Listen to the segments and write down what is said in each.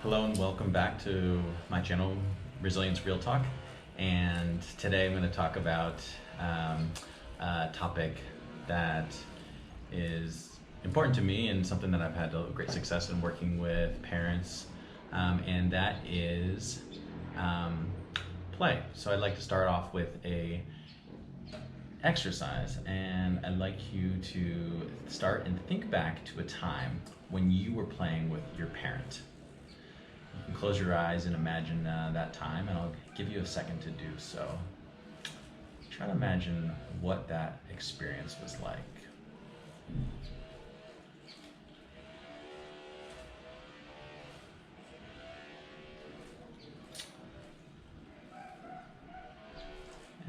Hello and welcome back to my channel, Resilience Real Talk. And today I'm going to talk about a topic that is important to me and something that I've had a great success in working with parents, and that is play. So I'd like to start off with a exercise, and I'd like you to start and think back to a time when you were playing with your parent. You can close your eyes and imagine that time, and I'll give you a second to do so. Try to imagine what that experience was like.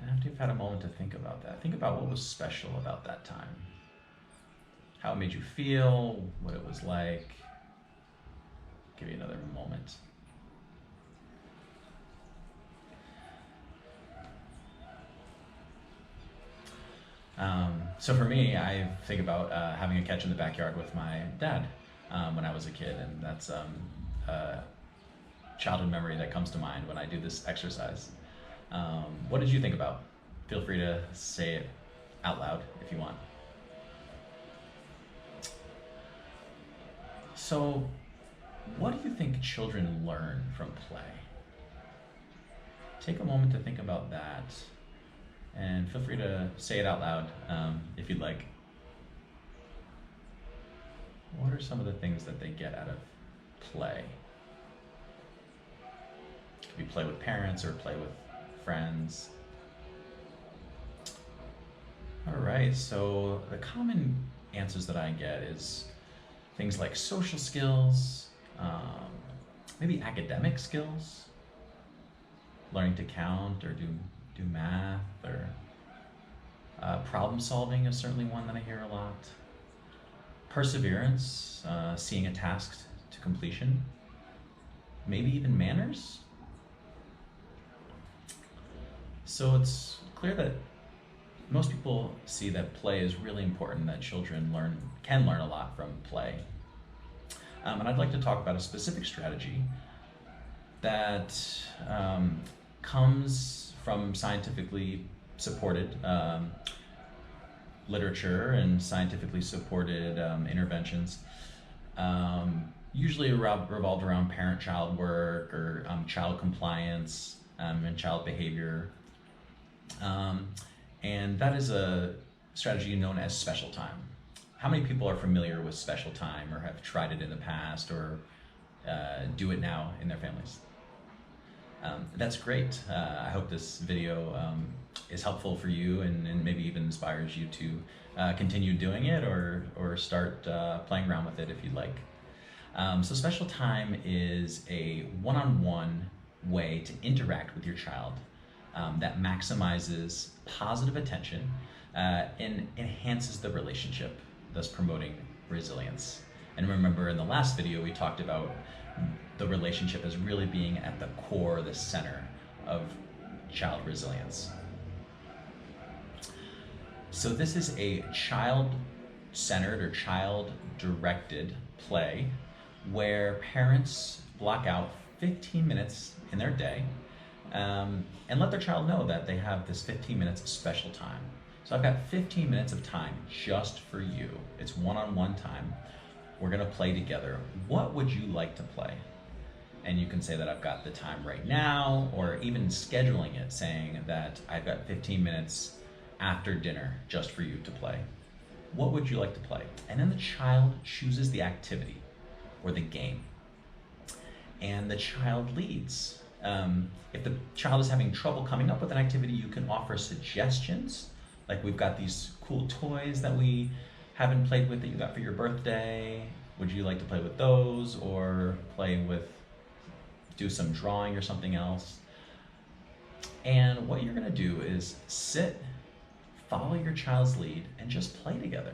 And after you've had a moment to think about that, think about what was special about that time. How it made you feel, what it was like. Give you another moment. So for me, I think about having a catch in the backyard with my dad when I was a kid, and that's a childhood memory that comes to mind when I do this exercise. What did you think about? Feel free to say it out loud if you want. So, what do you think children learn from play? Take a moment to think about that, and feel free to say it out loud if you'd like. What are some of the things that they get out of play? It could be play with parents or play with friends. All right, so the common answers that I get is things like social skills, maybe academic skills, learning to count or do math, or problem solving is certainly one that I hear a lot. Perseverance, seeing a task to completion, maybe even manners. So it's clear that most people see that play is really important, that children can learn a lot from play. And I'd like to talk about a specific strategy that comes from scientifically supported literature and scientifically supported interventions, usually revolved around parent-child work or child compliance and child behavior. And that is a strategy known as special time. How many people are familiar with special time or have tried it in the past or do it now in their families? That's great. I hope this video is helpful for you and maybe even inspires you to continue doing it or start playing around with it if you'd like. So special time is a one-on-one way to interact with your child that maximizes positive attention and enhances the relationship, thus promoting resilience. And remember, in the last video we talked about the relationship as really being at the core, the center of child resilience. So this is a child-centered or child-directed play where parents block out 15 minutes in their day and let their child know that they have this 15 minutes of special time. So I've got 15 minutes of time just for you. It's one-on-one time. We're gonna play together. What would you like to play? And you can say that I've got the time right now, or even scheduling it, saying that I've got 15 minutes after dinner just for you to play. What would you like to play? And then the child chooses the activity or the game, and the child leads. If the child is having trouble coming up with an activity, you can offer suggestions. Like, we've got these cool toys that we haven't played with that you got for your birthday. Would you like to play with those, or do some drawing or something else? And what you're gonna do is sit, follow your child's lead, and just play together.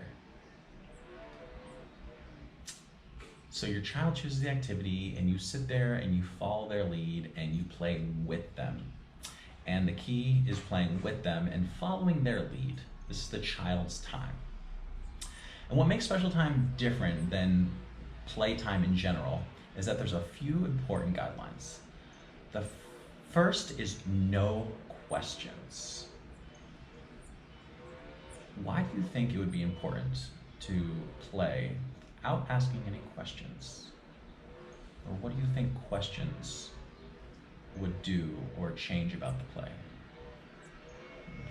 So your child chooses the activity and you sit there and you follow their lead and you play with them. And the key is playing with them and following their lead. This is the child's time. And what makes special time different than playtime in general is that there's a few important guidelines. The first is no questions. Why do you think it would be important to play without asking any questions? Or what do you think questions would do or change about the play?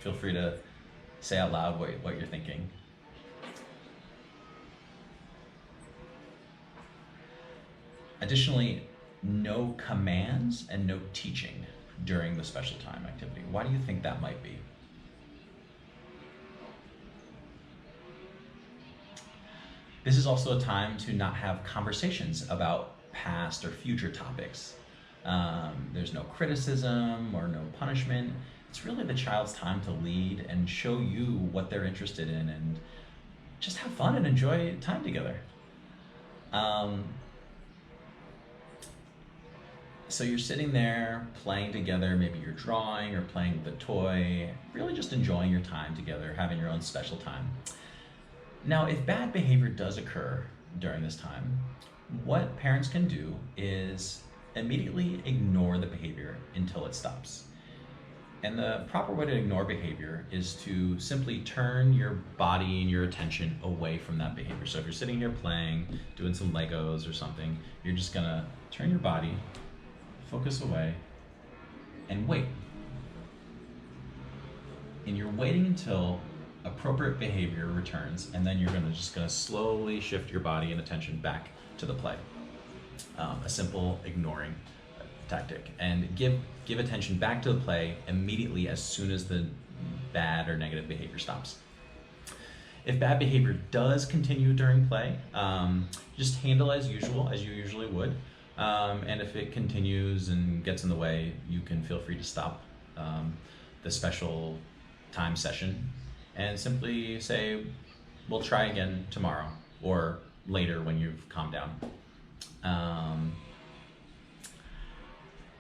Feel free to say out loud what you're thinking. Additionally, no commands and no teaching during the special time activity. Why do you think that might be? This is also a time to not have conversations about past or future topics. There's no criticism or no punishment. It's really the child's time to lead and show you what they're interested in and just have fun and enjoy time together. So you're sitting there playing together, maybe you're drawing or playing with a toy, really just enjoying your time together, having your own special time. Now, if bad behavior does occur during this time, what parents can do is immediately ignore the behavior until it stops. And the proper way to ignore behavior is to simply turn your body and your attention away from that behavior. So if you're sitting here playing, doing some Legos or something, you're just gonna turn your body, focus away, and wait. And you're waiting until appropriate behavior returns, and then you're just gonna slowly shift your body and attention back to the play. A simple ignoring tactic, and give attention back to the play immediately as soon as the bad or negative behavior stops. If bad behavior does continue during play, just handle as usual, as you usually would. And if it continues and gets in the way, you can feel free to stop the special time session and simply say, we'll try again tomorrow or later when you've calmed down.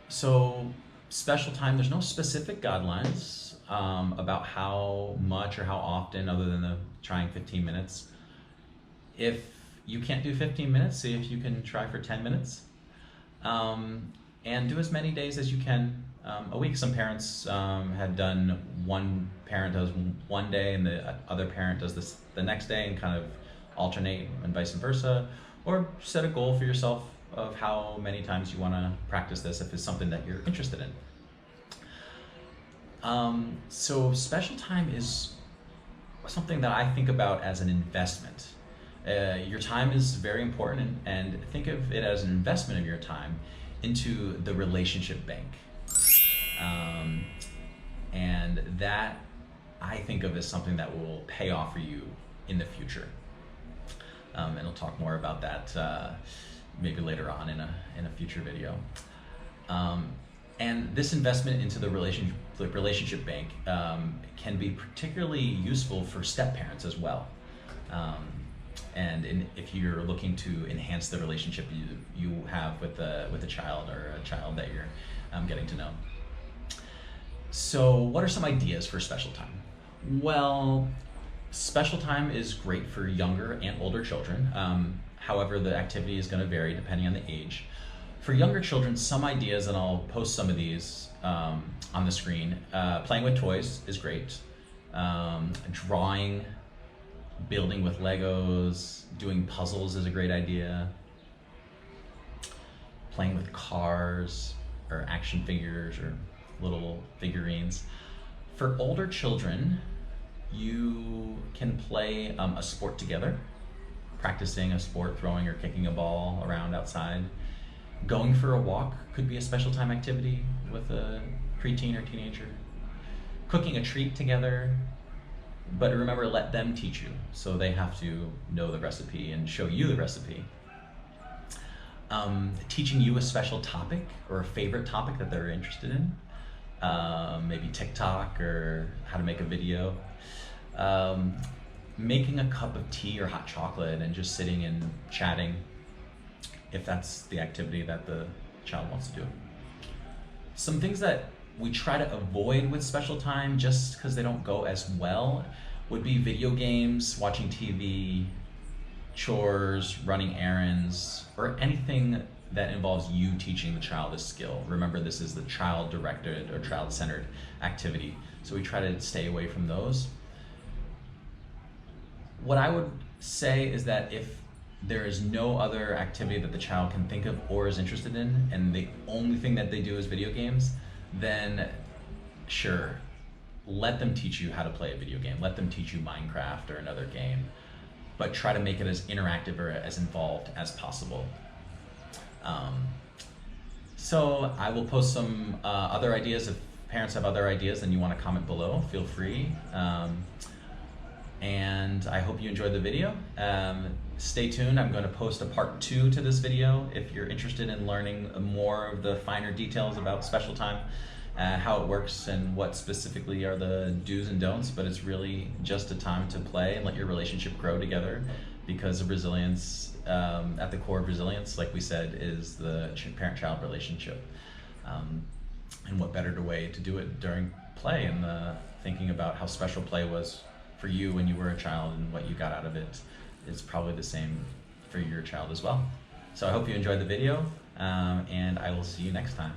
So special time, there's no specific guidelines about how much or how often, other than the trying 15 minutes. If you can't do 15 minutes, see if you can try for 10 minutes. And do as many days as you can a week. Some parents had done, one parent does one day and the other parent does this the next day, and kind of alternate and vice versa. Or set a goal for yourself of how many times you want to practice this if it's something that you're interested in. So special time is something that I think about as an investment. Your time is very important, and think of it as an investment of your time into the relationship bank. And that I think of as something that will pay off for you in the future. And I'll talk more about that maybe later on in a future video. And this investment into the relationship bank can be particularly useful for step parents as well. And if you're looking to enhance the relationship you have with a child or a child that you're getting to know. So what are some ideas for special time? Well, special time is great for younger and older children. However, the activity is going to vary depending on the age. For younger children, some ideas, and I'll post some of these on the screen. Playing with toys is great. Drawing, building with Legos, doing puzzles is a great idea. Playing with cars or action figures or little figurines. For older children, you can play a sport together, practicing a sport, throwing or kicking a ball around outside. Going for a walk could be a special time activity with a preteen or teenager. Cooking a treat together, but remember, let them teach you, so they have to know the recipe and show you the recipe. Teaching you a special topic or a favorite topic that they're interested in, maybe TikTok or how to make a video. Making a cup of tea or hot chocolate and just sitting and chatting, if that's the activity that the child wants to do. Some things that we try to avoid with special time, just because they don't go as well, would be video games, watching TV, chores, running errands, or anything that involves you teaching the child a skill. Remember, this is the child-directed or child-centered activity, so we try to stay away from those. What I would say is that if there is no other activity that the child can think of or is interested in, and the only thing that they do is video games, then sure, let them teach you how to play a video game. Let them teach you Minecraft or another game, but try to make it as interactive or as involved as possible. So I will post some other ideas. If parents have other ideas and you want to comment below, feel free. And I hope you enjoyed the video. Stay tuned, I'm going to post a part 2 to this video if you're interested in learning more of the finer details about special time, how it works and what specifically are the do's and don'ts, but it's really just a time to play and let your relationship grow together, because of resilience, at the core of resilience, like we said, is the parent-child relationship. And what better way to do it during play, and thinking about how special play was for you when you were a child and what you got out of it is probably the same for your child as well. So I hope you enjoyed the video, and I will see you next time.